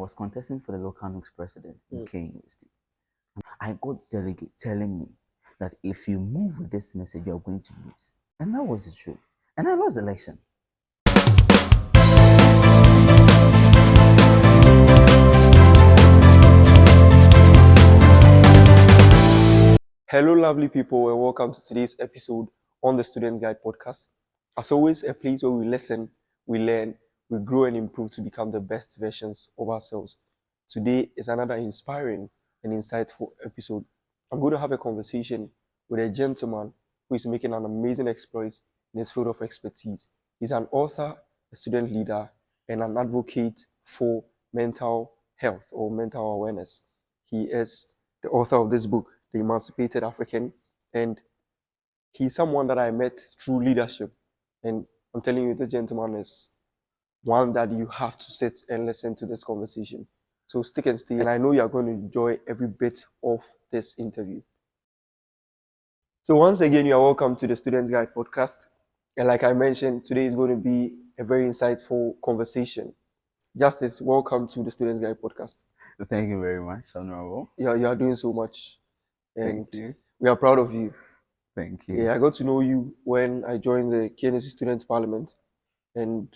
was contesting for the local NUCS president in K University. I got delegate telling me that if you move with this message, you're going to lose. And that was the truth. And I lost the election. Hello, lovely people, and welcome to today's episode on the Students Guide podcast. As always, a place where we listen, we learn, we grow and improve to become the best versions of ourselves. Today is another inspiring and insightful episode. I'm going to have a conversation with a gentleman who is making an amazing exploit in his field of expertise. He's an author, a student leader, and an advocate for mental health or mental awareness. He is the author of this book, The Emancipated African, and he's someone that I met through leadership. And I'm telling you, this gentleman is one that you have to sit and listen to this conversation. So stick and stay, and I know you're going to enjoy every bit of this interview. So once again, you are welcome to the Students Guide podcast. And like I mentioned, today is going to be a very insightful conversation. Justice, welcome to the Students Guide podcast. Thank you very much, Honorable. You are doing so much. And Thank you. we are proud of you. Thank you. Yeah, I got to know you when I joined the KNUST Students Parliament, and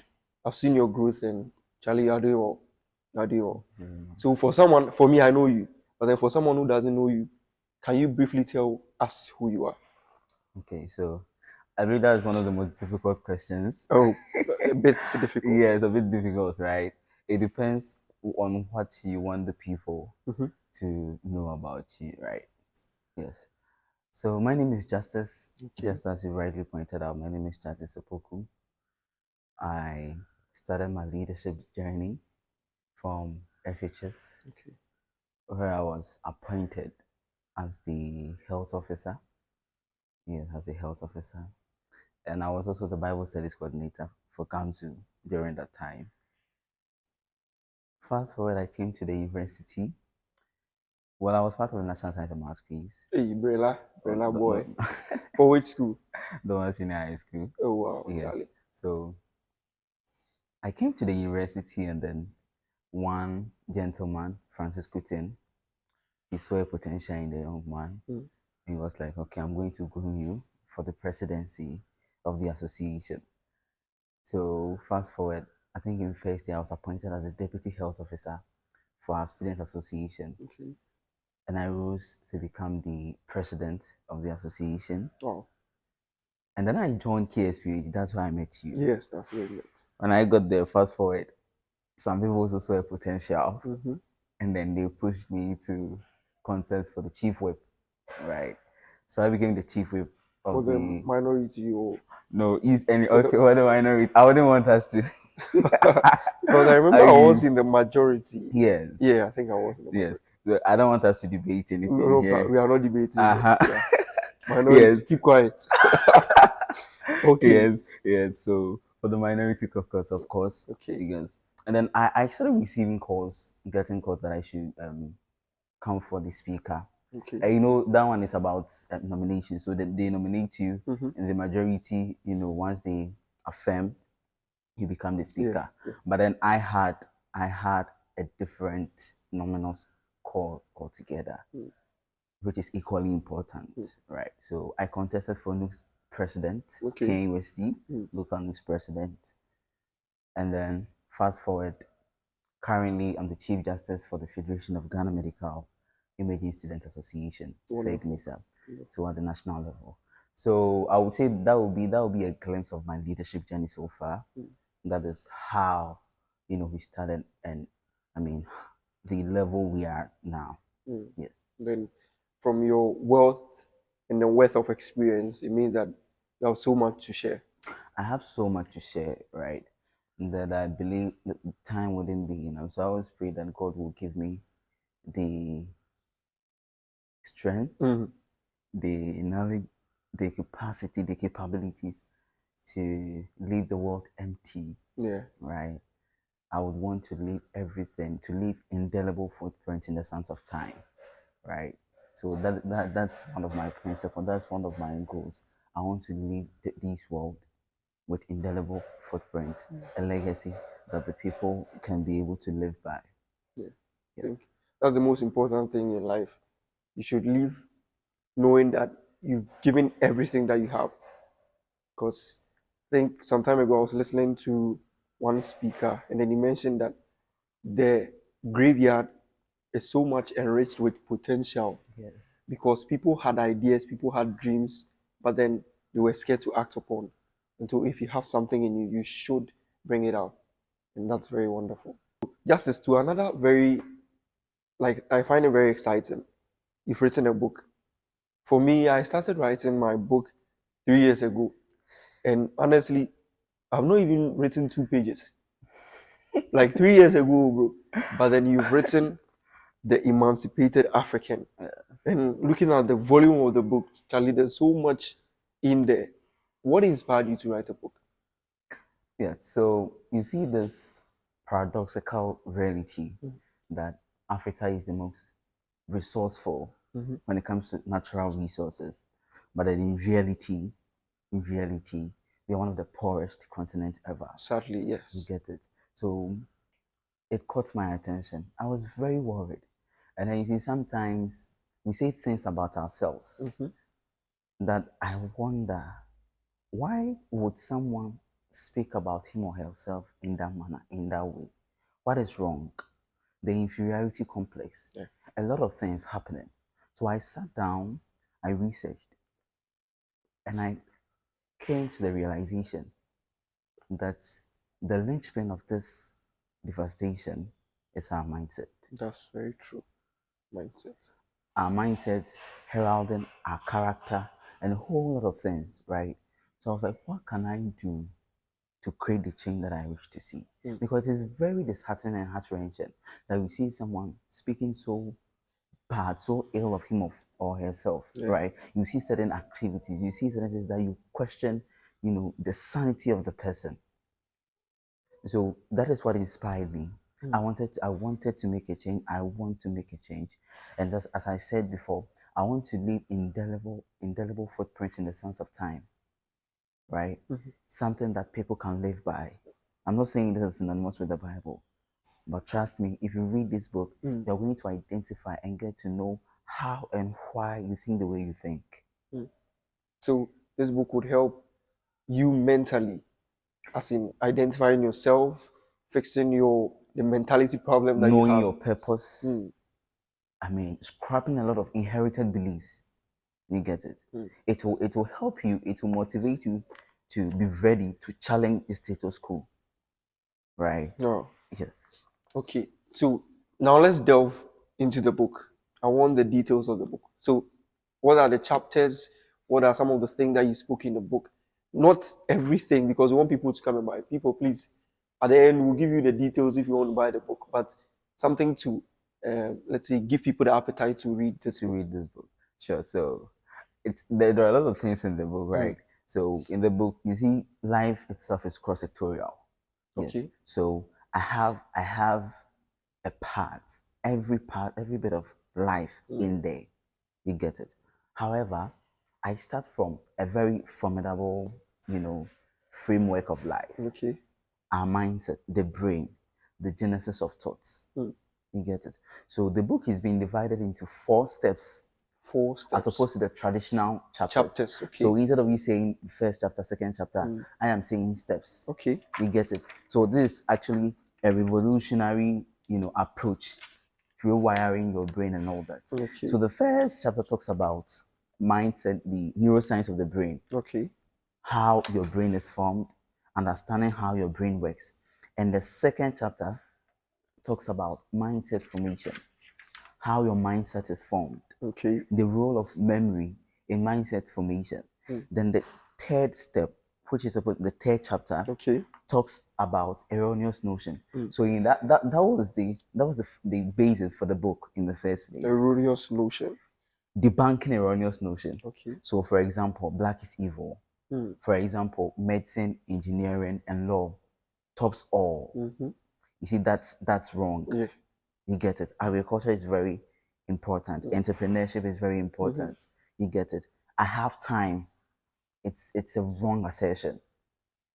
I've seen your growth, and Charlie, you are doing well. You are doing well. So for me, I know you, but then for someone who doesn't know you, can you briefly tell us who you are? Okay, so I believe that is one of the most difficult questions. Oh, a bit difficult. Yeah, it's a bit difficult, right? It depends on what you want the people to know about you, right? Yes. So my name is Justice. Just as you rightly pointed out, my name is Justice Opoku. I started my leadership journey from SHS, where I was appointed as the health officer. Yes, as a health officer. And I was also the Bible studies coordinator for Kamsu during that time. Fast forward, I came to the university. Well, I was part of the National Science and Maths quiz. Hey, Brella boy. For which school? The one senior high school. Oh, wow, yes. Charlie. So I came to the university, and then one gentleman, Francis Kutin, he saw a potential in the young man. He was like, okay, I'm going to groom you for the presidency of the association. So fast forward, I think in first year I was appointed as the deputy health officer for our student association. And I rose to become the president of the association. Wow. And then I joined KSPH. That's where I met you. Yes, that's where we met. When I got there, fast forward, some people also saw a potential. And then they pushed me to contest for the chief whip, right? So I became the chief whip of for the minority or no, okay, what the minority? I wouldn't want us to. Because I remember I was in the majority. Yes. Yeah, I think I was in the majority. Yes. I don't want us to debate anything no, here. We are not debating. Yeah. Minority, yes. Keep quiet. Okay. Yes. So for the minority caucus, of course. Okay. Because and then I started receiving getting calls that I should come for the speaker. Okay. That one is about nomination. So they nominate you, and the majority, once they affirm, you become the speaker. Yeah. But then I had a different nominal call altogether, which is equally important, right? So I contested for NUCS president, KUST, local NUCS president, and then fast forward. Currently, I'm the Chief Justice for the Federation of Ghana Medical Imaging Student Association, FEGMISA, so at the national level. So I would say that will be a glimpse of my leadership journey so far. That is how we started, and I mean the level we are now. Yes. Then from your wealth and the wealth of experience, it means that you have so much to share. I have so much to share, right? That I believe that time wouldn't be enough. So I always pray that God will give me the strength, the knowledge, the capacity, the capabilities to leave the world empty. Yeah. Right. I would want to leave everything, to leave indelible footprints in the sands of time. Right. So that's one of my principles. That's one of my goals. I want to leave this world with indelible footprints, a legacy that the people can be able to live by. Yeah. I Yes. think that's the most important thing in life. You should live knowing that you've given everything that you have. Because I think some time ago I was listening to one speaker, and then he mentioned that the graveyard is so much enriched with potential Yes. because people had ideas, people had dreams, but then they were scared to act upon. And so if you have something in you, you should bring it out. And that's very wonderful. Justice, to another very, like, I find it very exciting. You've written a book. For me, I started writing my book 3 years ago. And honestly, I've not even written 2 pages. Like 3 years ago, bro. But then you've written The Emancipated African. Yes. And looking at the volume of the book, Charlie, there's so much in there. What inspired you to write a book? Yeah, so you see this paradoxical reality that Africa is the most resourceful when it comes to natural resources, but then in reality, we are one of the poorest continents ever. Sadly, You yes. get it? So it caught my attention. I was very worried. And then you see, sometimes we say things about ourselves that I wonder, why would someone speak about him or herself in that manner, in that way? What is wrong? The inferiority complex. Yeah. A lot of things happening. So I sat down, I researched, and I came to the realization that the linchpin of this devastation is our mindset. That's very true. Mindset. Our mindset heralding our character and a whole lot of things, right? So I was like, what can I do to create the change that I wish to see? Because it's very disheartening and heart-wrenching that we see someone speaking so bad, so ill of him or herself, right? You see certain activities, you see certain things that you question, the sanity of the person. So that is what inspired me. I wanted to make a change. I want to make a change. And just as I said before, I want to leave indelible footprints in the sands of time. Right? Something that people can live by. I'm not saying this is synonymous with the Bible, but trust me, if you read this book, you're going to identify and get to know how and why you think the way you think. So this book would help you mentally, as in identifying yourself, fixing the mentality problem that Knowing you have. your purpose. I mean, scrapping a lot of inherited beliefs. You get it? It will help you, it will motivate you to be ready to challenge the status quo. Right? No. Yes. Okay. So now let's delve into the book. I want the details of the book. So what are the chapters? What are some of the things that you spoke in the book? Not everything, because we want people to come and buy. People, please, at the end, we'll give you the details if you want to buy the book, but something to, let's say, give people the appetite to read this book. Sure. So there are a lot of things in the book, right? So in the book, you see, life itself is cross-sectorial. Yes. Okay. So I have a part, every bit of life in there. You get it? However, I start from a very formidable, framework of life. Okay. Our mindset, the brain, the genesis of thoughts. You get it? So the book is being divided into 4 steps. 4 steps. As opposed to the traditional chapters. Okay. So instead of you saying first chapter, second chapter, I am saying steps. Okay. You get it? So this is actually a revolutionary, approach to rewiring your brain and all that. Okay. So the first chapter talks about mindset, the neuroscience of the brain. Okay. How your brain is formed, understanding how your brain works. And the second chapter talks about mindset formation, how your mindset is formed. Okay. The role of memory in mindset formation. Then the third step, which is about the third chapter, talks about erroneous notion. So in that was the basis for the book in the first place. Erroneous notion. Debunking erroneous notion. Okay. So for example, black is evil. For example, medicine, engineering, and law tops all. You see, that's wrong. Yeah. You get it. Agriculture is very important. Entrepreneurship is very important. You get it. I have time. It's a wrong assertion.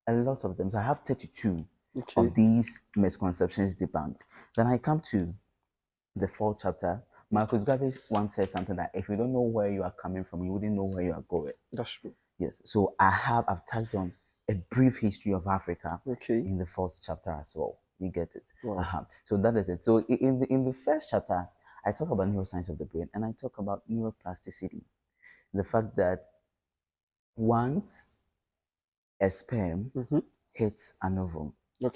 A lot of them. So I have 32 of these misconceptions debunked. Then I come to the fourth chapter, Marcus Garvey once said something that if you don't know where you are coming from, you wouldn't know where you are going. That's true. Yes. So I've touched on a brief history of Africa in the fourth chapter as well. You get it. Wow. So that is it. So in the first chapter, I talk about neuroscience of the brain and I talk about neuroplasticity. The fact that once a sperm hits an ovum,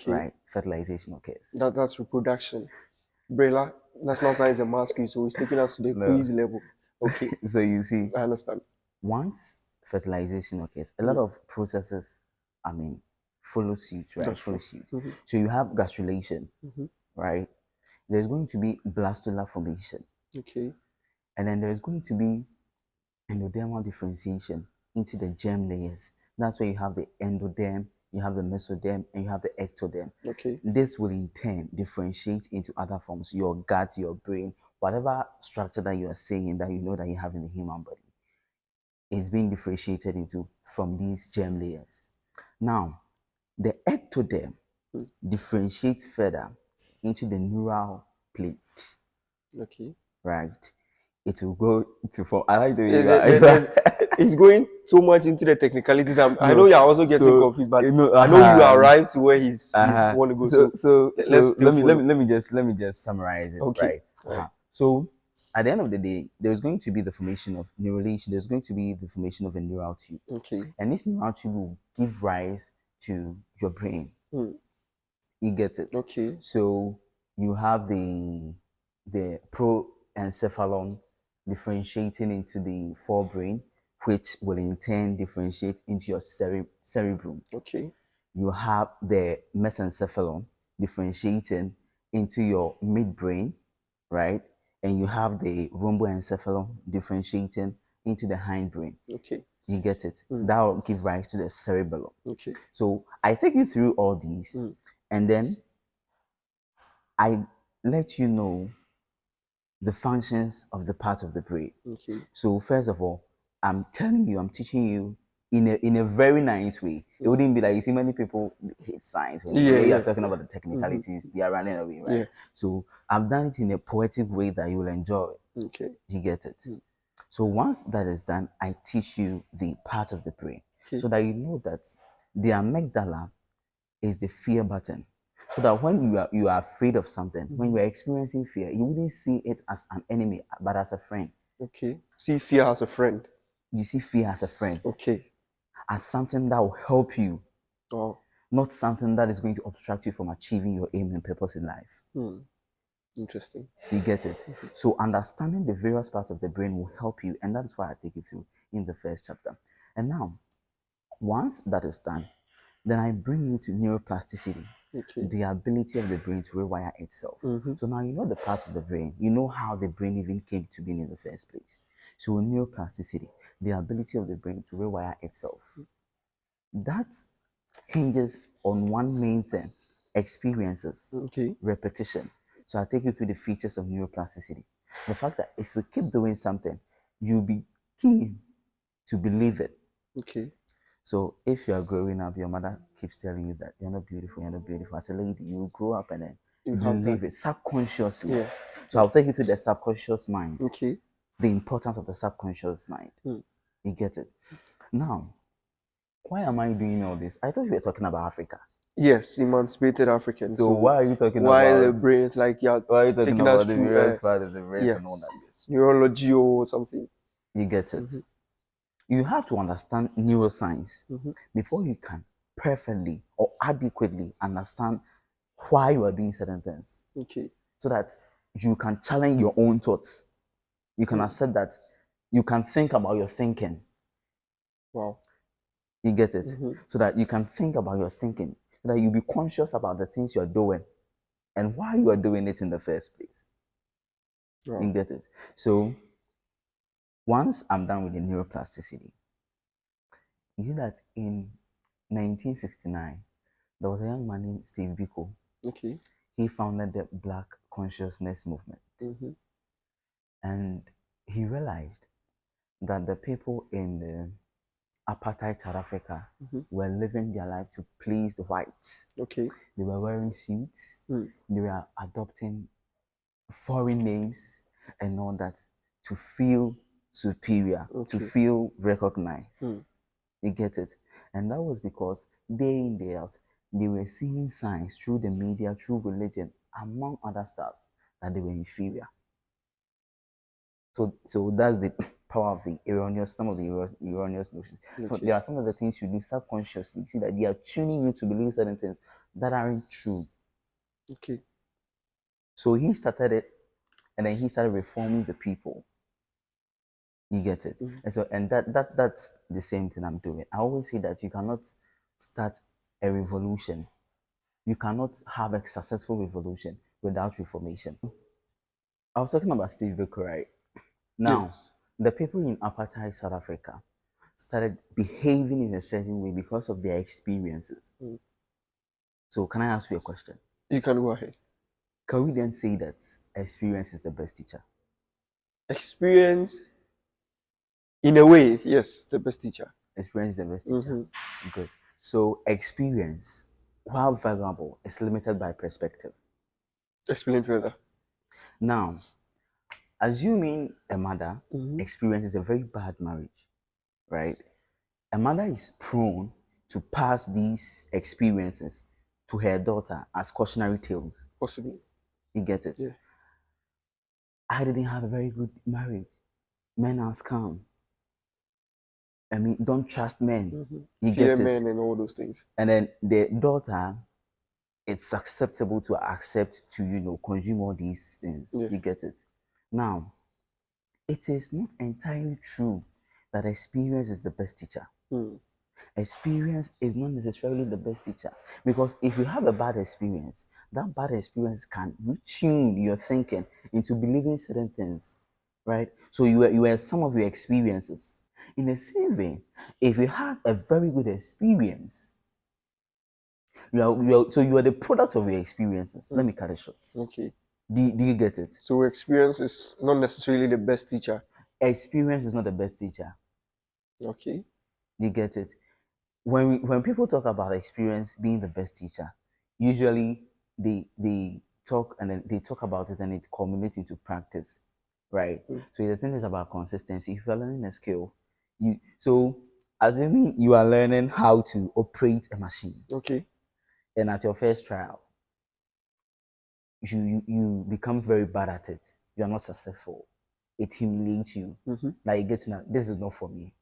right, fertilization occurs. That's reproduction. Brela, National Science and Math quiz, so it's taking us to the quiz level. Okay. So you see, I understand. Once fertilization occurs, a lot of processes, follow suit, right? That's follow suit. So you have gastrulation, right? There's going to be blastula formation. Okay. And then there's going to be endodermal differentiation into the germ layers. That's where you have the endoderm, you have the mesoderm, and you have the ectoderm. Okay. This will in turn differentiate into other forms, your gut, your brain, whatever structure that you are saying that you know that you have in the human body is being differentiated into from these germ layers. Now, the ectoderm differentiates further into the neural plate. Okay. Right. It will go to form. I like the way it's going so much into the technicalities. I know you're also getting confused, but I know you arrived to where he's want to go. So let me just summarize it. Okay. Right. So at the end of the day, there's going to be the formation of neurulation. There's going to be the formation of a neural tube. Okay. And this neural tube will give rise to your brain. You get it? Okay. So you have the proencephalon differentiating into the forebrain, which will in turn differentiate into your cerebrum. Okay. You have the mesencephalon differentiating into your midbrain, right? And you have the rhomboencephalon differentiating into the hindbrain. Okay. You get it? That will give rise to the cerebellum. Okay. So I take you through all these, and then I let you know the functions of the part of the brain. Okay. So first of all, I'm teaching you in a very nice way. It wouldn't be like, you see, many people hate science when you're talking about the technicalities, they are running away, right? Yeah. So I've done it in a poetic way that you will enjoy. Okay. You get it? So once that is done, I teach you the part of the brain so that you know that the amygdala is the fear button. So that when you are afraid of something, when you are experiencing fear, you wouldn't see it as an enemy, but as a friend. Okay. See fear as a friend. You see fear as a friend. Okay. As something that will help you. Oh. Not something that is going to obstruct you from achieving your aim and purpose in life. Interesting. You get it? So understanding the various parts of the brain will help you, and that's why I take you through in the first chapter. And now, once that is done, then I bring you to neuroplasticity, the ability of the brain to rewire itself. So now you know the parts of the brain, you know how the brain even came to being in the first place. So neuroplasticity, the ability of the brain to rewire itself. That hinges on one main thing: experiences, repetition. So I take you through the features of neuroplasticity. The fact that if you keep doing something, you'll be keen to believe it. Okay. So if you are growing up, your mother keeps telling you that you're not beautiful, you're not beautiful. As a lady, you grow up and then you believe it subconsciously. Yeah. So I'll take you through the subconscious mind. Okay. The importance of the subconscious mind. You get it? Now, why am I doing all this? I thought we were talking about Africa. Yes, emancipated Africans. So why are you talking about? Why the brains? Like why are you talking about the various part of the brains and all that? Yes. Neurology or something. You get it? You have to understand neuroscience before you can perfectly or adequately understand why you are doing certain things. Okay. So that you can challenge your own thoughts. You can accept that you can think about your thinking. Wow. You get it? So that you can think about your thinking. So that you be conscious about the things you are doing and why you are doing it in the first place. Wow. You get it? So once I'm done with the neuroplasticity, you see that in 1969, there was a young man named Steve Biko. Okay. He founded the Black Consciousness Movement. And he realized that the people in the apartheid South Africa were living their life to please the whites. Okay. They were wearing suits. They were adopting foreign names and all that to feel superior, to feel recognized. You get it? And that was because day in, day out, they were seeing signs through the media, through religion, among other stuff, that they were inferior. So that's the power of the erroneous, some of the erroneous notions. So there are some of the things you do subconsciously. You see that they are tuning you to believe certain things that aren't true. Okay. So he started it, and then he started reforming the people. You get it? And so, and that's the same thing I'm doing. I always say that you cannot start a revolution. You cannot have a successful revolution without reformation. I was talking about Steve Biko, right? Now, the people in apartheid South Africa started behaving in a certain way because of their experiences. So, can I ask you a question? You can go ahead. Can we then say that experience is the best teacher? Experience, in a way, yes, the best teacher. Experience is the best teacher. Good. So, experience, while valuable, is limited by perspective. Explain further. Now, assuming a mother experiences a very bad marriage, right? A mother is prone to pass these experiences to her daughter as cautionary tales. Possibly. You get it? Yeah. I didn't have a very good marriage. Men are scum. I mean, don't trust men. You Fear get it? men and all those things. And then the daughter, it's acceptable to accept to, consume all these things. Yeah. You get it? Now, it is not entirely true that experience is the best teacher. Experience is not necessarily the best teacher, because if you have a bad experience, that bad experience can retune your thinking into believing certain things, right? So you are some of your experiences. In the same vein, if you had a very good experience, you are the product of your experiences. Let me cut it short. Okay. Do you get it? So experience is not necessarily the best teacher. Experience is not the best teacher. Okay. You get it? When people talk about experience being the best teacher, usually they talk and then they talk about it and it culminates into practice, right? So the thing is about consistency. If you're learning a skill, assuming you are learning how to operate a machine, okay, and at your first trial, you become very bad at it. You are not successful. It humiliates you. Like, you get to know, this is not for me.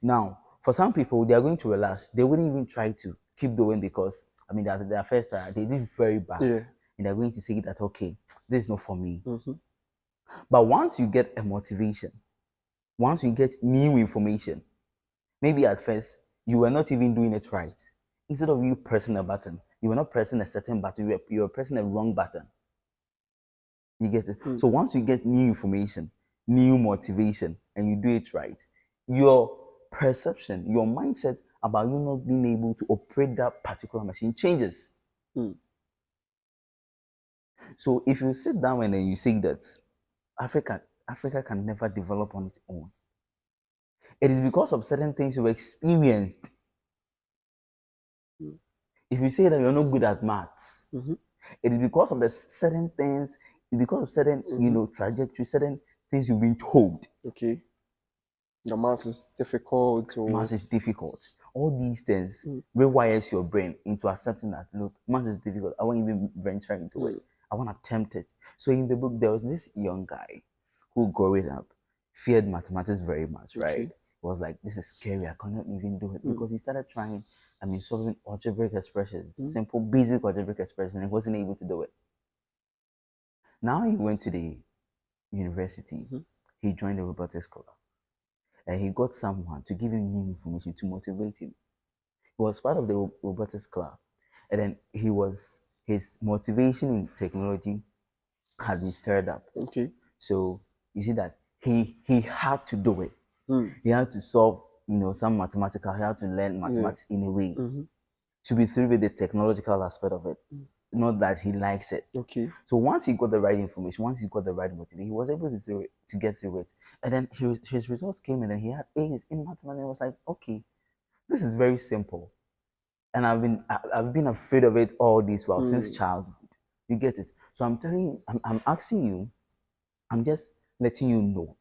Now, for some people, they are going to relax. They wouldn't even try to keep doing, because I mean, their first trial, they did very bad. Yeah. And they're going to say that, okay, this is not for me. But once you get a motivation, once you get new information, maybe at first you were not even doing it right. Instead of you pressing a button, you were not pressing a certain button, you were pressing a wrong button. You get it? So once you get new information, new motivation, and you do it right, your perception, your mindset about you not being able to operate that particular machine changes. So if you sit down and then you say that Africa can never develop on its own, it is because of certain things you experienced. If you say that you're not good at maths, it is because of the certain things, because of certain trajectory, certain things you've been told. Okay. The maths is difficult. Maths is difficult. All these things rewires your brain into accepting that, look, maths is difficult. I won't even venture into it. I want to attempt it. So in the book, there was this young guy who, growing up, feared mathematics very much, right? He was like, this is scary. I cannot even do it, because he started trying, solving algebraic expressions, simple, basic algebraic expressions, and he wasn't able to do it. Now he went to the university. He joined the robotics club. And he got someone to give him new information to motivate him. He was part of the robotics club. And then his motivation in technology had been stirred up. Okay. So you see that he had to do it. He had to solve, some mathematical, he had to learn mathematics in a way to be through with the technological aspect of it. Not that he likes it. Okay. So once he got the right information, once he got the right motivation, he was able to get through it. And then his results came in and he had A's in mathematics. And I was like, okay, this is very simple. And I've been afraid of it all this while, since childhood. You get it? So I'm telling you, I'm asking you, I'm just letting you know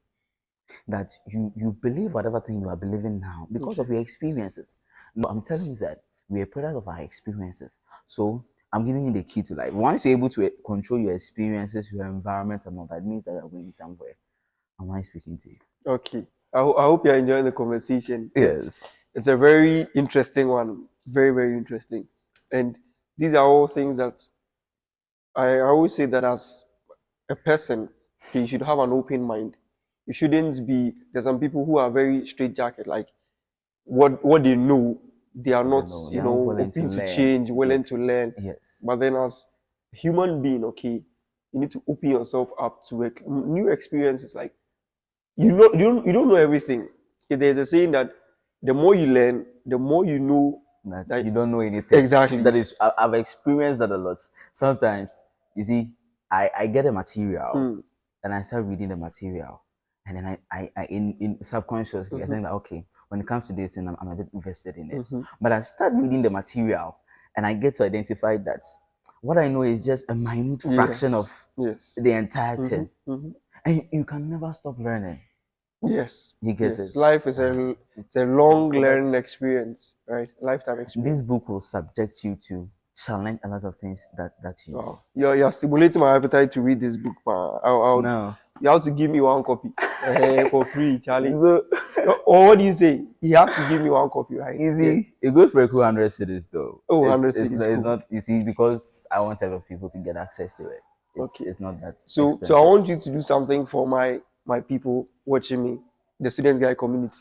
that you believe whatever thing you are believing now because of your experiences. No, I'm telling you that we're a product of our experiences. So I'm giving you the key to life. Once you're able to control your experiences, your environment, and all that, means that you're going somewhere. Am I speaking to you? Okay. I hope you're enjoying the conversation. Yes. It's a very interesting one. Very, very interesting. And these are all things that I always say that as a person, okay, you should have an open mind. You shouldn't be, there's some people who are very straitjacket, like what they know, they are not, They are willing open to learn. change, willing to learn. Yes. But then as a human being, okay, you need to open yourself up to new experiences. Like you don't know everything. Okay, there's a saying that the more you learn, the more you know that you don't know anything. Exactly. That is, I've experienced that a lot. Sometimes, you see, I get a material and I start reading the material, and then I in subconsciously I think that, okay, when it comes to this, and I'm a bit invested in it. But I start reading the material, and I get to identify that what I know is just a minute fraction of the entire thing, and you can never stop learning. Yes. You get it. Life is a long learning experience, right? Lifetime experience. This book will subject you to challenge a lot of things that you know. You're stimulating my appetite to read this book, man. No. You have to give me one copy for free, Charlie. So, or what do you say? He has to give me one copy, right? Easy. It goes for a cool 100 cedis though. Oh, 100 cedis. It's not, you see, because I want a lot of people to get access to it. It's not that So I want you to do something for my people watching me, the Students Guide community.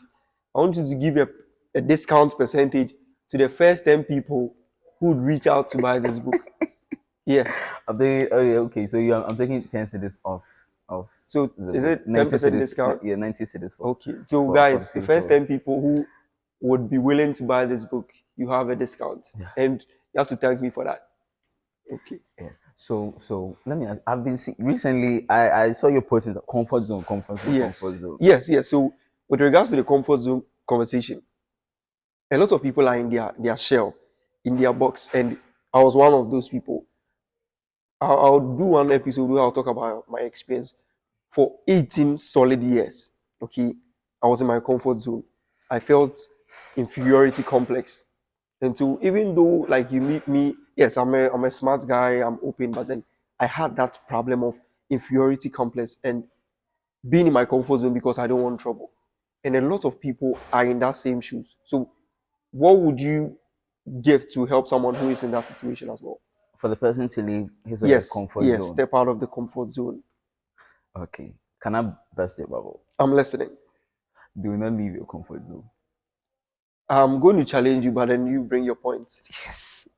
I want you to give a discount percentage to the first 10 people who would reach out to buy this book. Yes. I'm thinking, oh yeah, okay. So I'm taking 10 cedis off. So is it 10% discount? Yeah, 90 cedis for. Okay. So guys, the first 10 people who would be willing to buy this book, you have a discount. Yeah. And you have to thank me for that. Okay. Yeah. So let me ask, I've been recently, I saw your post in the comfort zone. Yes. So with regards to the comfort zone conversation, a lot of people are in their shell, in their box, and I was one of those people. I'll do one episode where I'll talk about my experience. For 18 solid years, okay, I was in my comfort zone. I felt inferiority complex. And so even though like you meet me, yes, I'm a smart guy, I'm open, but then I had that problem of inferiority complex and being in my comfort zone because I don't want trouble. And a lot of people are in that same shoes. So what would you give to help someone who is in that situation as well? For the person to leave his or her comfort zone. Yes, step out of the comfort zone. Okay. Can I burst your bubble? I'm listening. Do not leave your comfort zone. I'm going to challenge you, but then you bring your points. Yes.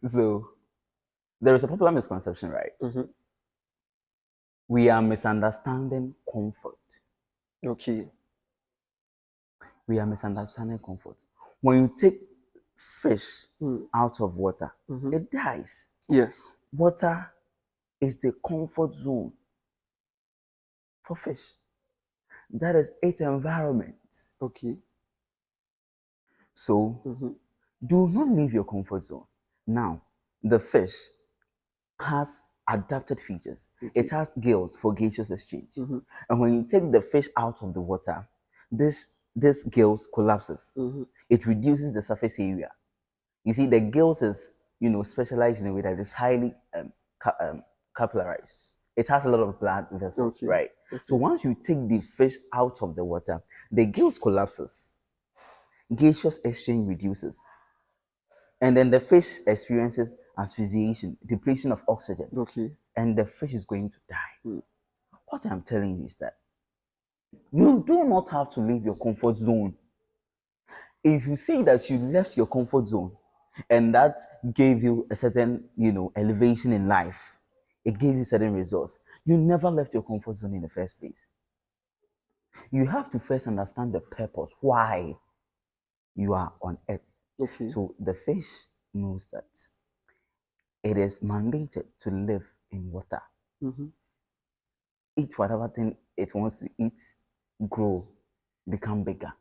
So, there is a popular misconception, right? We are misunderstanding comfort. Okay. We are misunderstanding comfort. When you take fish out of water, it dies. Yes. Water is the comfort zone for fish. That is its environment. Okay. So, do not leave your comfort zone. Now, the fish has adapted features. It has gills for gaseous exchange. And when you take the fish out of the water, this gills collapses. It reduces the surface area. You see, the gills is, specialized in a way that is highly capillarized. It has a lot of blood vessels, right? So once you take the fish out of the water, the gills collapses. Gaseous exchange reduces. And then the fish experiences asphyxiation, depletion of oxygen. Okay. And the fish is going to die. What I'm telling you is that you do not have to leave your comfort zone. If you see that you left your comfort zone and that gave you a certain, elevation in life, it gave you certain results, you never left your comfort zone in the first place. You have to first understand the purpose, why you are on earth. Okay. So the fish knows that it is mandated to live in water. Eat whatever thing it wants to eat, grow, become bigger.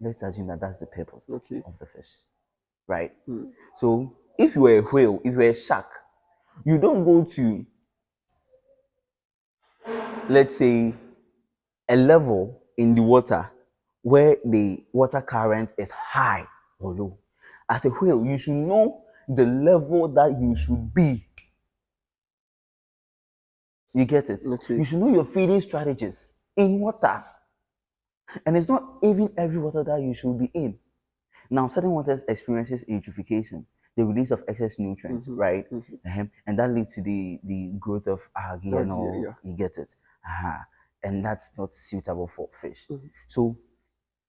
Let's assume that that's the purpose of the fish, right? So if you were a whale, if you were a shark, You don't go to, let's say, a level in the water where the water current is high or low. As a whale, you should know the level that you should be. You get it? Okay. You should know your feeding strategies in water. And it's not even every water that you should be in. Now, certain waters experiences eutrophication, the release of excess nutrients, right? And that leads to the growth of algae and all. Yeah. You get it? And that's not suitable for fish. So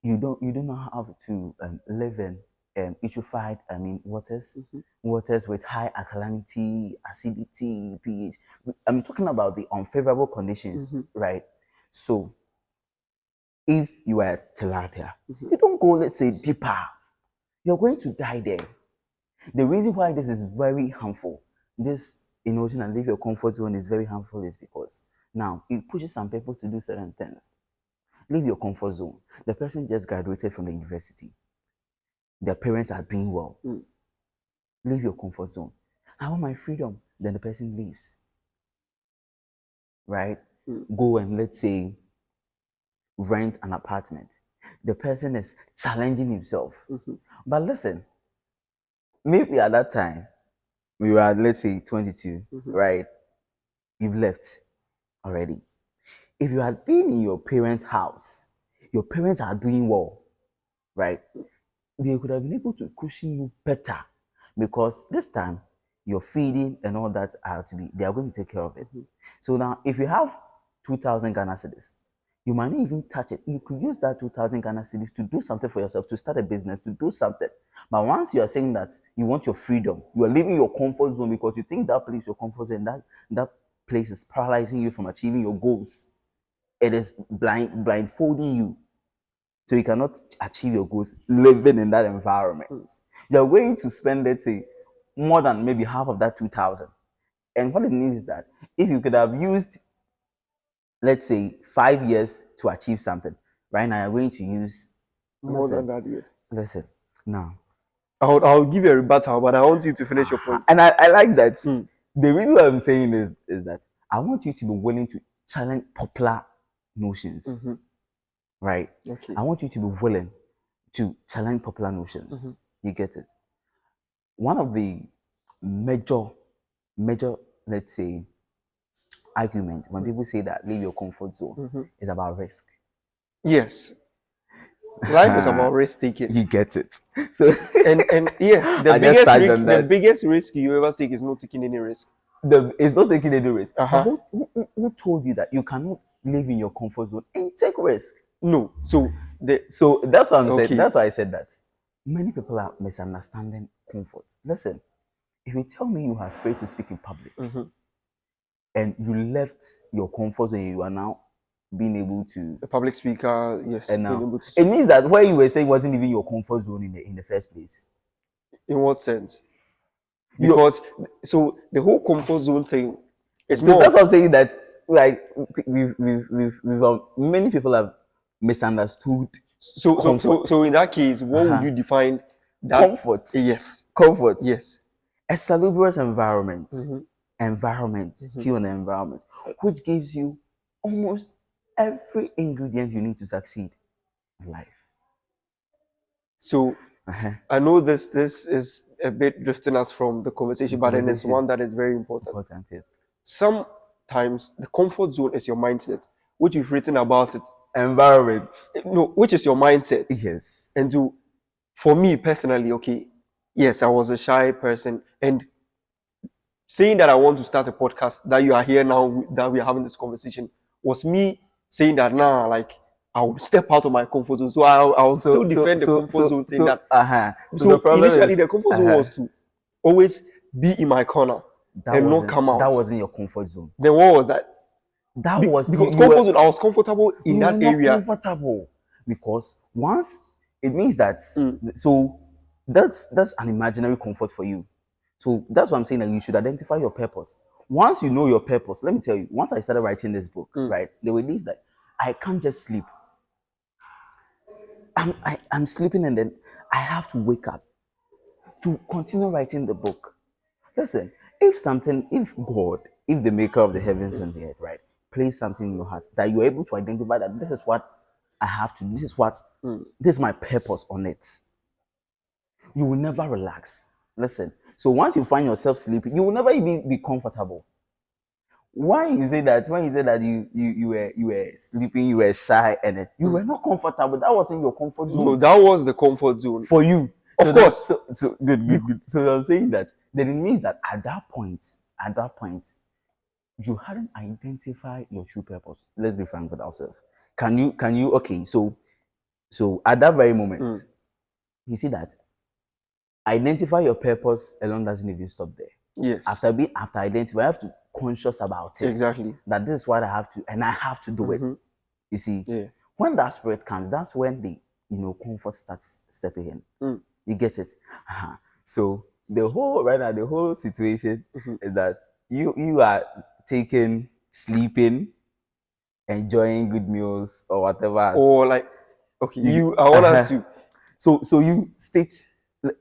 you don't know how to live in eutrophied waters, waters with high alkalinity, acidity, pH. I'm talking about the unfavorable conditions, right? So if you are tilapia, you don't go, let's say, deeper. You're going to die there. The reason why this is very harmful, this emotion and leave your comfort zone is very harmful, is because now it pushes some people to do certain things. Leave your comfort zone. The person just graduated from the university. Their parents are doing well. Leave your comfort zone. I want my freedom. Then the person leaves. Right? Go and, let's say, rent an apartment. The person is challenging himself. But listen, maybe at that time, you are, let's say, 22, right? You've left already. If you had been in your parents' house, your parents are doing well, right? They could have been able to cushion you better, because this time your feeding and all that they are going to take care of it. So now, if you have 2,000 Ghana cedis, you might not even touch it. You could use that 2,000 Ghana cedis to do something for yourself, to start a business, to do something. But once you are saying that you want your freedom, you are leaving your comfort zone because you think that place is your comfort zone, that place is paralyzing you from achieving your goals. It is blindfolding you, so you cannot achieve your goals living in that environment. You're going to spend, let's say, more than maybe half of that 2,000. And what it means is that if you could have used, let's say, 5 years to achieve something, right now you're going to use more than that, yes. Listen, now I'll give you a rebuttal, but I want you to finish your point. And I like that. The reason why I'm saying is that I want you to be willing to challenge popular notions. Right? Okay. I want you to be willing to challenge popular notions. You get it? One of the major, let's say, arguments when people say that leave your comfort zone is about risk. Yes. Life is about risk taking. You get it. So and yes, the biggest risk you ever take is not taking any risk. It's not taking any risk. But who told you that you cannot live in your comfort zone and take risk? No. So that's what I'm saying. That's why I said that. Many people are misunderstanding comfort. Listen, if you tell me you are afraid to speak in public and you left your comfort zone, you are now being able to a public speaker, yes, and now it means that where you were saying wasn't even your comfort zone in the first place. In what sense? Because so the whole comfort zone thing is so that's what I'm saying, that like we've many people have misunderstood. So in that case, what would you define that comfort? Yes. Comfort. Yes. A salubrious environment. Key on the environment, which gives you almost every ingredient you need to succeed in life. So I know this is a bit drifting us from the conversation, but then it's one that is very important. Yes. Sometimes the comfort zone is your mindset, which you've written about it. Environment. No, which is your mindset. Yes. And for me personally, okay, yes, I was a shy person, and saying that I want to start a podcast, that you are here now, that we are having this conversation, was me saying that now, like, I would step out of my comfort zone. So I'll still defend the comfort zone thing. So initially, the comfort zone was to always be in my corner and not come out. That wasn't your comfort zone. Then what was that? Because comfort zone, I was comfortable in that area. Comfortable because once it means that so that's an imaginary comfort for you. So that's what I'm saying, that you should identify your purpose. Once you know your purpose, let me tell you, once I started writing this book, right, there were days that I can't just sleep. I'm sleeping and then I have to wake up to continue writing the book. Listen, if God, if the maker of the heavens and the earth, right, place something in your heart that you're able to identify that this is what I have to do, this is my purpose on it, you will never relax. Listen, so once you find yourself sleeping, you will never even be comfortable. Why you say that? When you say that you were sleeping, you were shy, and then you were not comfortable, that wasn't your comfort zone. No, that was the comfort zone For you. Of So course. So good. So I'm saying that then it means that at that point, you hadn't identified your true purpose. Let's be frank with ourselves. Can you okay, so at that very moment, you see that identify your purpose alone doesn't even stop there. Yes. After identify, I have to conscious about it. Exactly. That this is what I have to, and I have to do it. You see, when that spirit comes, that's when the comfort starts stepping in. You get it? So the whole situation is that you are taking, sleeping, enjoying good meals or whatever. Or like, okay, I want us to. So you state,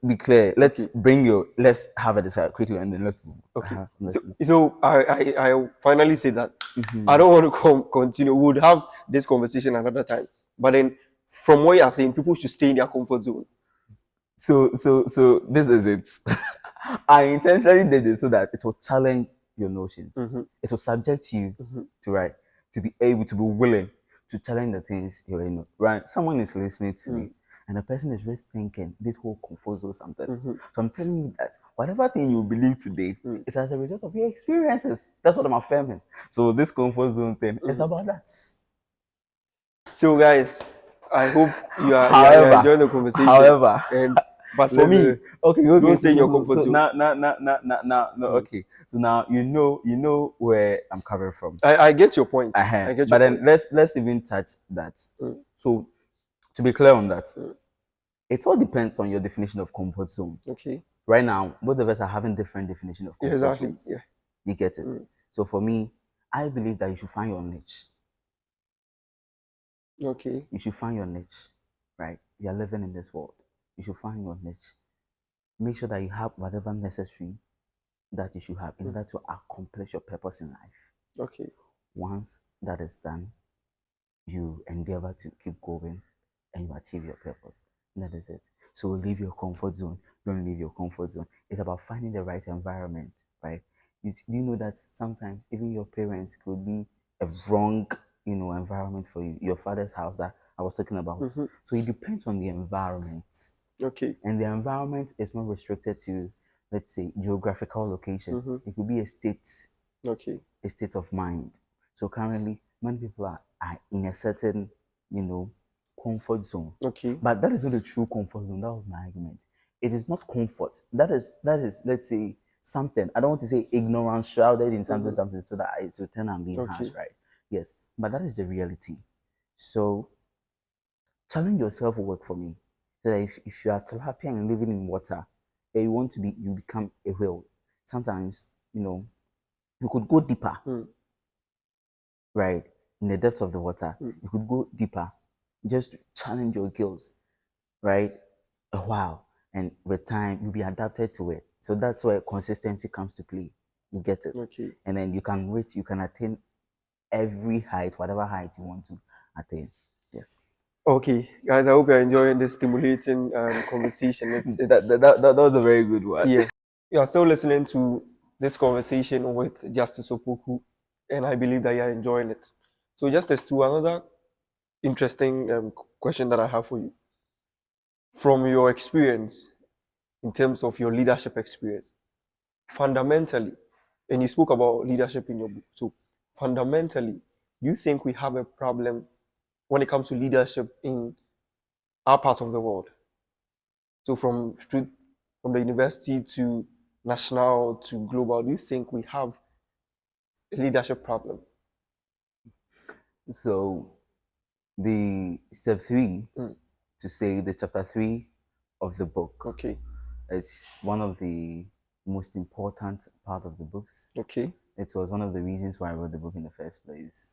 be clear. Let's have a discussion quickly and then let's move. Okay. So I finally say that I don't want to continue. We would have this conversation another time. But then from what you are saying, people should stay in their comfort zone. So this is it. I intentionally did it so that it will challenge your notions. It will subject you to be able to be willing to challenge the things you're in. Right? Someone is listening to me, and the person is just thinking this whole comfort zone something. So I'm telling you that whatever thing you believe today is as a result of your experiences. That's what I'm affirming. So this comfort zone thing is about that. So guys, I hope you are enjoying the conversation. However, but for me, don't stay in your comfort zone. No, okay. So now you know where I'm coming from. I get your point. I get your point. Then let's even touch that. So to be clear on that, it all depends on your definition of comfort zone. Okay. Right now, both of us are having different definition of comfort zones. Yeah. You get it. So for me, I believe that you should find your niche. Okay. You should find your niche, right? You are living in this world. You should find your niche. Make sure that you have whatever necessary that you should have in order to accomplish your purpose in life. Okay. Once that is done, you endeavor to keep going and you achieve your purpose. That is it. So leave your comfort zone. Don't leave your comfort zone. It's about finding the right environment, right? You know that sometimes even your parents could be a wrong environment for you. Your father's house that I was talking about. So it depends on the environment. Okay. And the environment is not restricted to, let's say, geographical location. It could be a state. Okay. A state of mind. So currently, many people are in a certain, comfort zone. Okay. But that is not the true comfort zone. That was my argument. It is not comfort. That is, let's say, something. I don't want to say ignorance shrouded in something, so that it will turn and be enhanced, right? Yes. But that is the reality. So challenge yourself work for me. So that if you are tilapia and living in water, and you become a whale. Sometimes, you could go deeper, right? In the depth of the water, you could go deeper just to challenge your skills, right? A while. And with time, you'll be adapted to it. So that's where consistency comes to play. You get it? Okay. And then you can attain every height, whatever height you want to attain. Yes. Okay, guys, I hope you're enjoying this stimulating conversation. That was a very good one. Yeah. You are still listening to this conversation with Justice Opoku, and I believe that you are enjoying it. So, Justice, to another interesting question that I have for you. From your experience, in terms of your leadership experience, fundamentally, and you spoke about leadership in your book, so fundamentally, do you think we have a problem when it comes to leadership in our part of the world? So from the university to national to global, do you think we have a leadership problem? So the step 3 to say the chapter 3 of the book. Okay. It's one of the most important part of the books. Okay. It was one of the reasons why I wrote the book in the first place.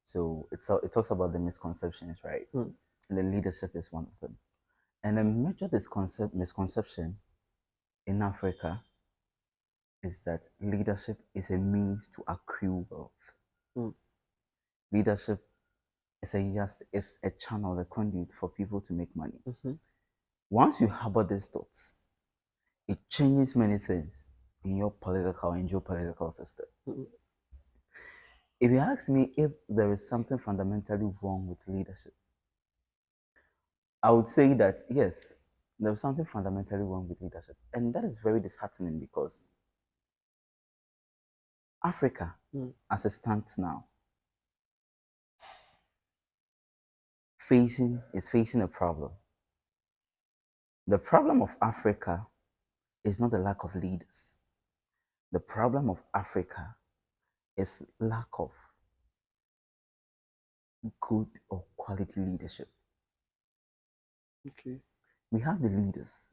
So it talks about the misconceptions, right? And then leadership is one of them. And a major misconception in Africa is that leadership is a means to accrue wealth. Leadership is a channel, a conduit for people to make money. Once you harbor these thoughts, it changes many things in your political and geopolitical system. If you ask me if there is something fundamentally wrong with leadership, I would say that yes, there's something fundamentally wrong with leadership. And that is very disheartening because Africa, as it stands now, is facing a problem. The problem of Africa is not the lack of leaders. The problem of Africa is lack of good or quality leadership. Okay. We have the leaders.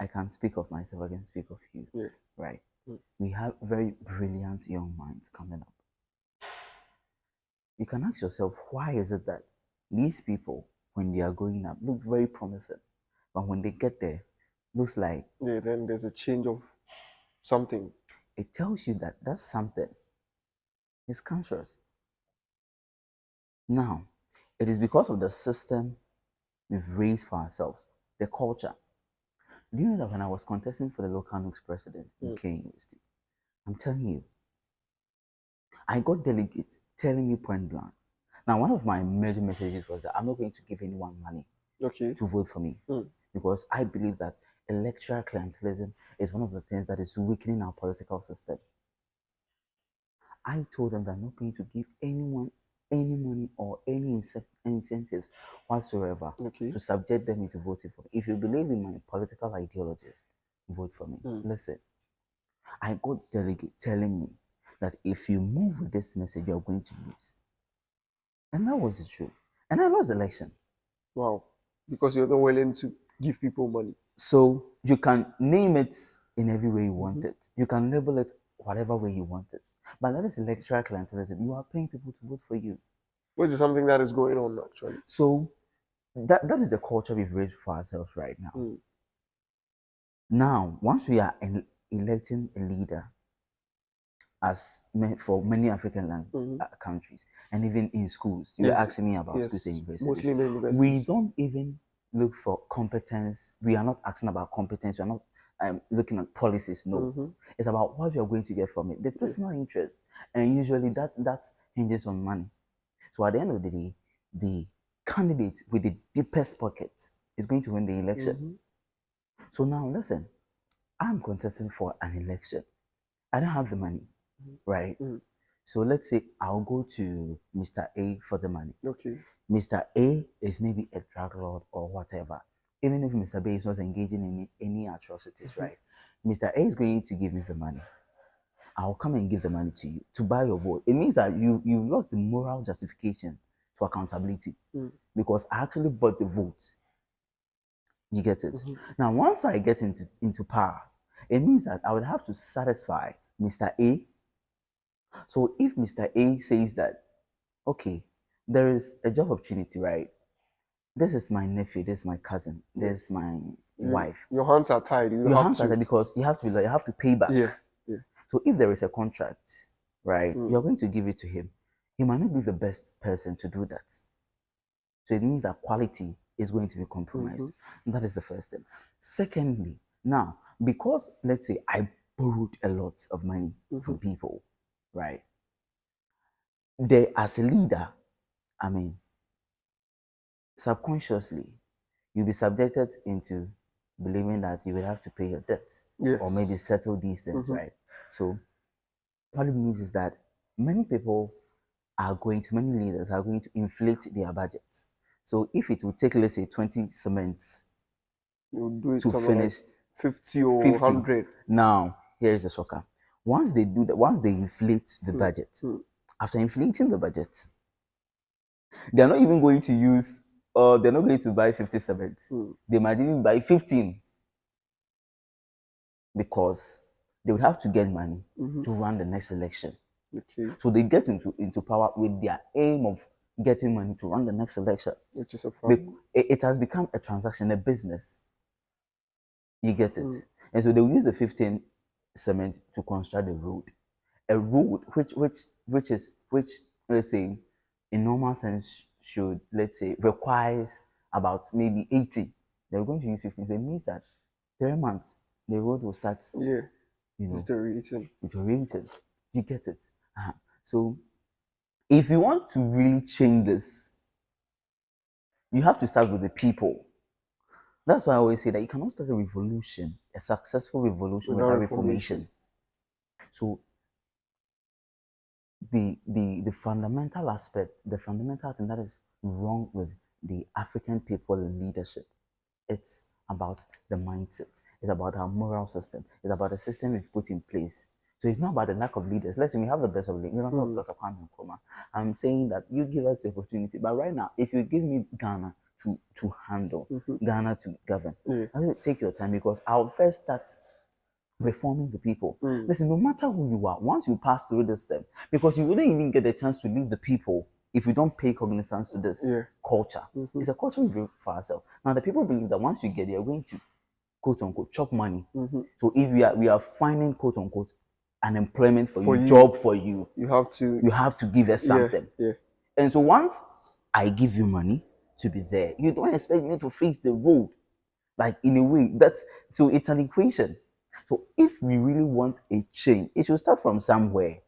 I can't speak of myself, I can speak of you. Yeah. Right. We have very brilliant young minds coming up. You can ask yourself, why is it that these people, when they are growing up, look very promising, but when they get there, looks like then there's a change of something. It tells you that that something is cancerous. Now, it is because of the system we've raised for ourselves, the culture. Do you know that when I was contesting for the local NUCS president in K University, I'm telling you, I got delegates telling me point blank. Now, one of my major messages was that I'm not going to give anyone money to vote for me because I believe that electoral clientelism is one of the things that is weakening our political system. I told them that I'm not going to give anyone any money or any incentives whatsoever to subject them into voting for me. If you believe in my political ideologies, vote for me. Listen, I got delegates telling me that if you move with this message, you're going to lose. And that was the truth. And I lost the election. Wow. Because you're not willing to give people money. So you can name it in every way you want it. You can label it whatever way you want it. But that is electoral clientelism. You are paying people to vote for you. Which is something that is going on actually. So that is the culture we've raised for ourselves right now. Now, once we are electing a leader, as for many African countries, and even in schools, you're asking me about schools and universities. Mostly in universities. We don't even look for competence. We are not asking about competence. We are not looking at policies. No, it's about what you are going to get from it, the personal interest, and usually that hinges on money. So at the end of the day, the candidate with the deepest pocket is going to win the election. So now listen, I'm contesting for an election. I don't have the money, right? So let's say I'll go to Mr. A for the money. Okay. Mr. A is maybe a drug lord or whatever. Even if Mr. B is not engaging in any atrocities, right? Mr. A is going to give me the money. I'll come and give the money to you to buy your vote. It means that you've lost the moral justification to accountability because I actually bought the vote. You get it? Now, once I get into power, it means that I would have to satisfy Mr. A. So if Mr. A says that, okay, there is a job opportunity, right? This is my nephew, this is my cousin, this is my wife. Your hands are tied. Your hands are tied because you have to pay back. Yeah. So if there is a contract, right, you're going to give it to him. He might not be the best person to do that. So it means that quality is going to be compromised. That is the first thing. Secondly, now, because let's say I borrowed a lot of money from people, right? As a leader, I mean, subconsciously, you'll be subjected into believing that you will have to pay your debts or maybe settle these things, right? So what it means is that many leaders are going to inflate their budget. So if it will take, let's say, 20 cements do it to finish like 50 or 100. Now, here is the shocker. Once they do that, once they inflate the budget, after inflating the budget, they're not even going to use, they're not going to buy 50 cements. They might even buy 15 because they would have to get money to run the next election. Okay. So they get into power with their aim of getting money to run the next election. Which is a problem. It has become a transaction, a business. You get it? And so they'll use the 15 cement to construct a road. A road which let's say in normal sense should, let's say, requires about maybe 80. They're going to use 15. So it means that 3 months the road will start, Yeah. you know, Deteriorating. deteriorating. You get it? So if you want to really change this, you have to start with the people. That's why I always say that you cannot start a revolution, a successful revolution, Without without reformation. reformation. So the fundamental aspect, the fundamental thing that is wrong with the African people in leadership, it's about the mindset. It's about our moral system. It's about the system we've put in place. So it's not about the lack of leaders. Listen, we have the best of leaders. We don't talk Dr. Kwame Nkrumah. I'm saying that you give us the opportunity. But right now, if you give me Ghana to handle, Ghana to govern, I will take your time, because I'll first start reforming the people. Listen, no matter who you are, once you pass through this step, because you wouldn't even get a chance to leave the people if you don't pay cognizance to this culture. It's a culture we built for ourselves. Now, the people believe that once you get there, you're going to, quote unquote, chop money. So if we are finding, quote unquote, an employment for you, job for you, you have to give us something. And so once I give you money to be there, you don't expect me to fix the road. Like, in a way, so it's an equation. So if we really want a change, it should start from somewhere.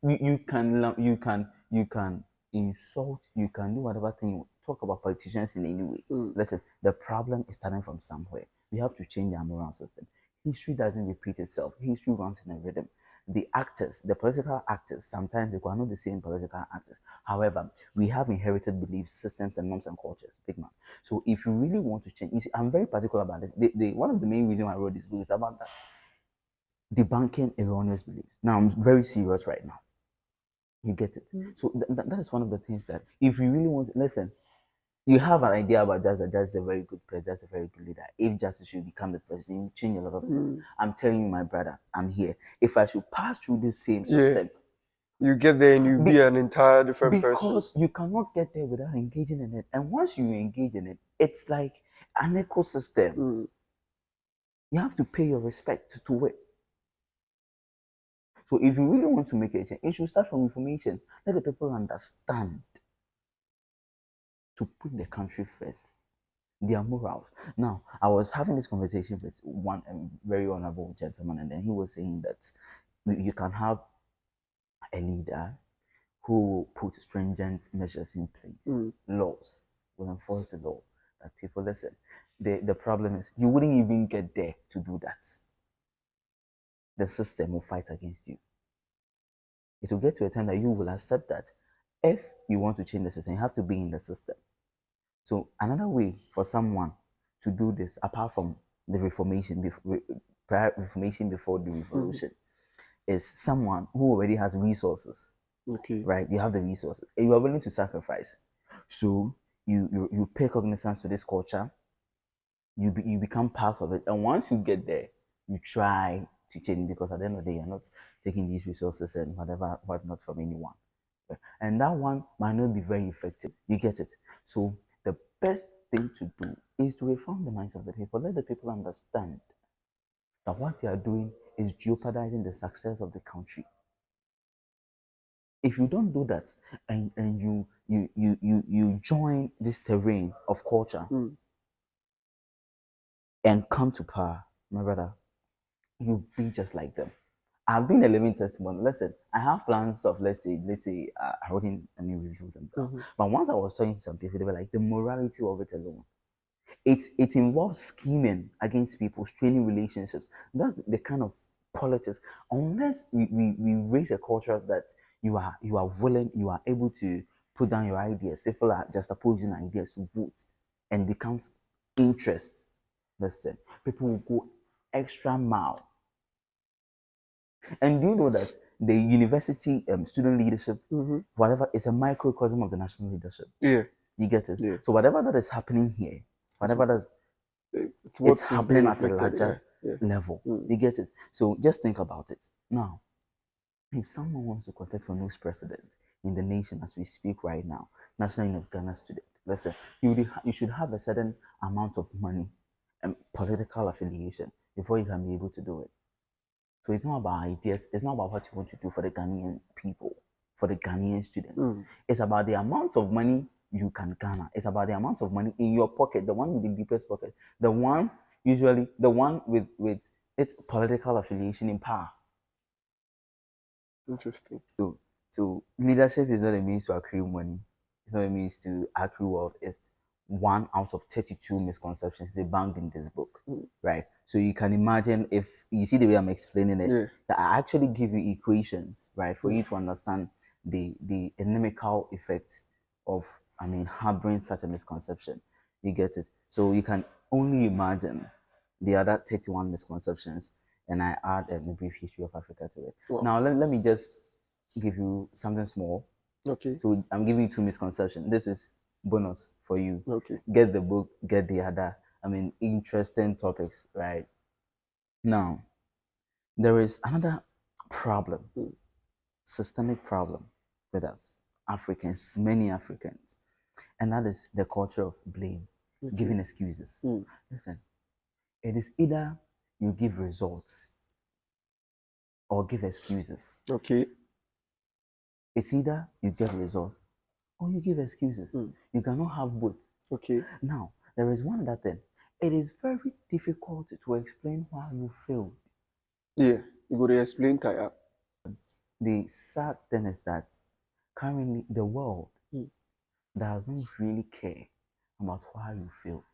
You can insult, you can do whatever thing, talk about politicians in any way. Listen, the problem is starting from somewhere. We have to change our moral system. History doesn't repeat itself. History runs in a rhythm. The actors, the political actors, sometimes they are not the same political actors. However, we have inherited beliefs, systems, and norms and cultures. Big man. So if you really want to change, you see, I'm very particular about this. One of the main reasons I wrote this book is about that. Debunking erroneous beliefs. Now, I'm very serious right now. You get it? So that is one of the things that, if you really want to listen, you have an idea about Justice. Justice is a very good president, Justice is a very good leader. If Justice should become the president, you change a lot of things. I'm telling you, my brother, I'm here. If I should pass through this same system, you get there and you be an entire different person. Because you cannot get there without engaging in it. And once you engage in it, it's like an ecosystem. You have to pay your respect to it. So if you really want to make a change, it should start from information. Let the people understand to put the country first, their morals. Now, I was having this conversation with one very honorable gentleman, and then he was saying that you can have a leader who put stringent measures in place, laws, will enforce the law, that people listen. The problem is you wouldn't even get there to do that. The system will fight against you. It will get to a time that you will accept that if you want to change the system, you have to be in the system. So another way for someone to do this, apart from the reformation, prior reformation before the revolution, is someone who already has resources. Okay. Right? You have the resources. And you are willing to sacrifice. So you pay cognizance to this culture. You become part of it. And once you get there, you try to change, because at the end of the day, you're not taking these resources and whatnot from anyone. And that one might not be very effective. You get it? So the best thing to do is to reform the minds of the people. Let the people understand that what they are doing is jeopardizing the success of the country. If you don't do that, and you join this terrain of culture and come to power, my brother, you'll be just like them. I've been a living testimony. Listen, I have plans of, let's say, I wouldn't review them. But once I was talking to some people, they were like, the morality of it alone. It involves scheming against people, straining relationships. That's the kind of politics. Unless we raise a culture that you are willing, you are able to put down your ideas. People are just opposing ideas to vote, and becomes interest. Listen, people will go extra mile. And do you know that the university student leadership, whatever, is a microcosm of the national leadership? Yeah. You get it? Yeah. So whatever that is happening here, whatever that's it's happening at a larger level. You get it? So just think about it. Now, if someone wants to contest for next president in the nation as we speak right now, National Union of Ghana student, listen, you should have a certain amount of money and political affiliation before you can be able to do it. So it's not about ideas. It's not about what you want to do for the Ghanaian people, for the Ghanaian students. It's about the amount of money you can garner. It's about the amount of money in your pocket, the one with the deepest pocket, the one usually the one with its political affiliation in power. Interesting. So leadership is not a means to accrue money. It's not a means to accrue wealth. It's one out of 32 misconceptions they banged in this book, right? So you can imagine, if you see the way I'm explaining it, that I actually give you equations, right, for you to understand the inimical effect of, harboring such a misconception. You get it? So you can only imagine the other 31 misconceptions, and I add a brief history of Africa to it. Wow. Now, let me just give you something small. Okay. So I'm giving you two misconceptions. This is bonus for you. Okay. Get the book, get the other. Interesting topics, right? Now, there is another problem, systemic problem with us, Africans, many Africans, and that is the culture of blame, giving excuses. Listen, it is either you give results or give excuses. Okay. It's either you get results or you give excuses. You cannot have both. Okay. Now, there is one other thing. It is very difficult to explain why you failed. Yeah, you got to explain, Kaya. The sad thing is that currently the world doesn't really care about why you failed.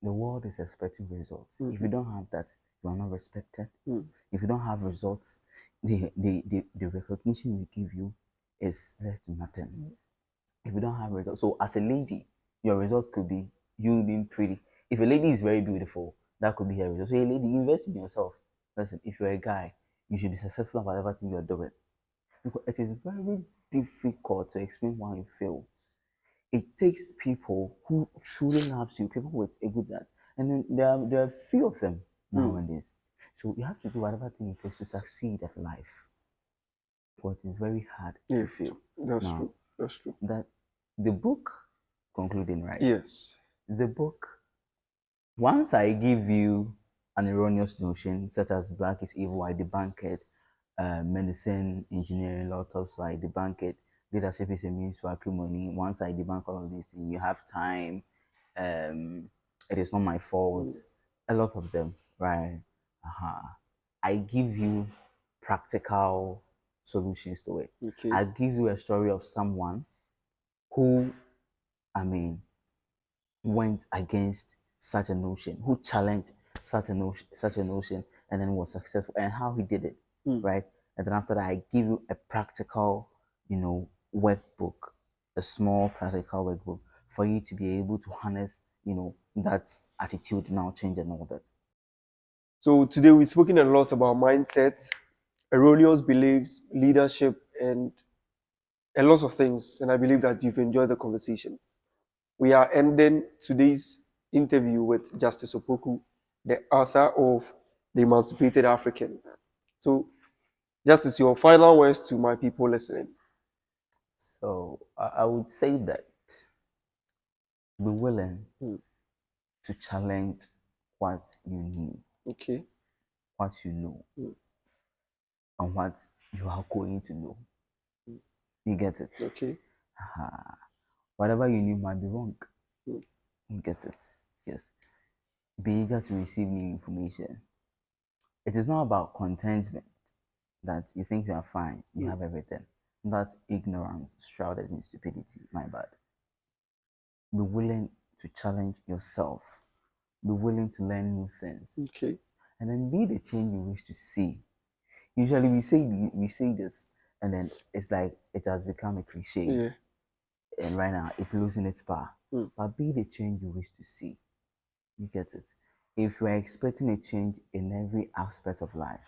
The world is expecting results. If you don't have that, you are not respected. If you don't have results, the recognition we give you is less to nothing. If you don't have results, so as a lady, your results could be you being pretty. If a lady is very beautiful, that could be her result. So a lady, invest in yourself. Listen, if you're a guy, you should be successful at whatever thing you're doing. Because it is very difficult to explain why you fail. It takes people who truly loves you, people with a good heart, and then there are few of them nowadays. So you have to do whatever thing it takes to succeed at life. But it's very hard to fail. That's true. That's true. That the book, concluding, right? Yes. The book, once I give you an erroneous notion, such as black is evil, I debunk it. Medicine, engineering, law, so I debunk it. Leadership is a means to accrue money. Once I debunk all of these things, you have time. It is not my fault. A lot of them, right? I give you practical solutions to it. Okay. I give you a story of someone who, went against such a notion, who challenged such a notion, and then was successful, and how he did it, right? And then after that, I give you a practical, workbook, a small practical workbook for you to be able to harness, that attitude now change and all that. So today we've spoken a lot about mindset, erroneous beliefs, leadership, and a lot of things. And I believe that you've enjoyed the conversation. We are ending today's interview with Justice Opoku, the author of The Emancipated African. So, Justice, your final words to my people listening. So I would say that be willing to challenge what you need. Okay. What you know. And what you are going to know. You get it? Okay. Whatever you knew might be wrong. You get it? Yes. Be eager to receive new information. It is not about contentment that you think you are fine, you have everything. That's ignorance shrouded in stupidity. My bad. Be willing to challenge yourself. Be willing to learn new things. Okay. And then be the change you wish to see. Usually we say this, and then it's like it has become a cliche. Yeah. And right now it's losing its power. But be the change you wish to see. You get it? If you are expecting a change in every aspect of life,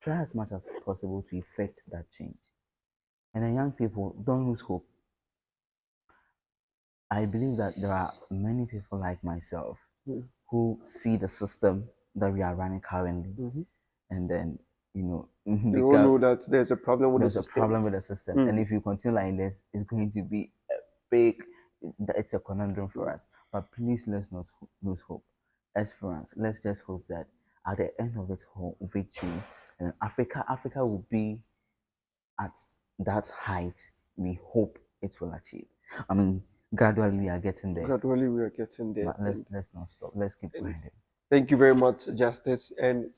try as much as possible to effect that change. And then young people, don't lose hope. I believe that there are many people like myself who see the system that we are running currently, and then you all know that there's a problem with the system. There's a problem with the system, and if you continue like this, it's going to be a big. It's a conundrum for us. But please, let's not lose hope. Esperance. Let's just hope that at the end of it all, victory. And Africa will be at that height we hope it will achieve. I mean, gradually we are getting there. Gradually, we are getting there. But let's not stop. Let's keep grinding. Thank you very much, Justice. And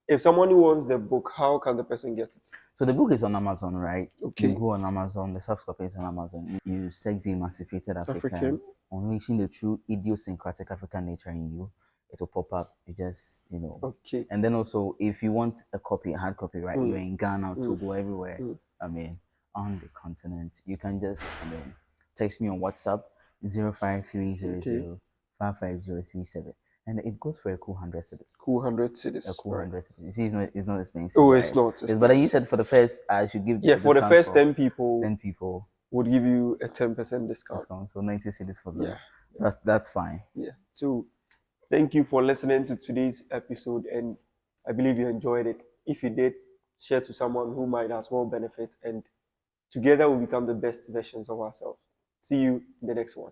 if someone who wants the book, how can the person get it? So the book is on Amazon, right? Okay. You go on Amazon, the soft copy is on Amazon. You search The Emancipated African, Unleashing the True Idiosyncratic African Nature in You. It will pop up. You just, Okay. And then also, if you want a copy, a hard copy, right? You're in Ghana, Togo, everywhere. I mean, on the continent, you can just, text me on WhatsApp 05300 55037. And it goes for a cool 100 cedis. Cool 100 cedis. A cool 100 cedis. You see, it's not expensive. Oh, right? it's not. But then you said for the first, I should give. Yeah, for the first 10 people. 10 people would give you a 10% discount. So 90 cedis for them. Yeah. That's fine. Yeah. So thank you for listening to today's episode, and I believe you enjoyed it. If you did, share to someone who might as well benefit, and together we become the best versions of ourselves. See you in the next one.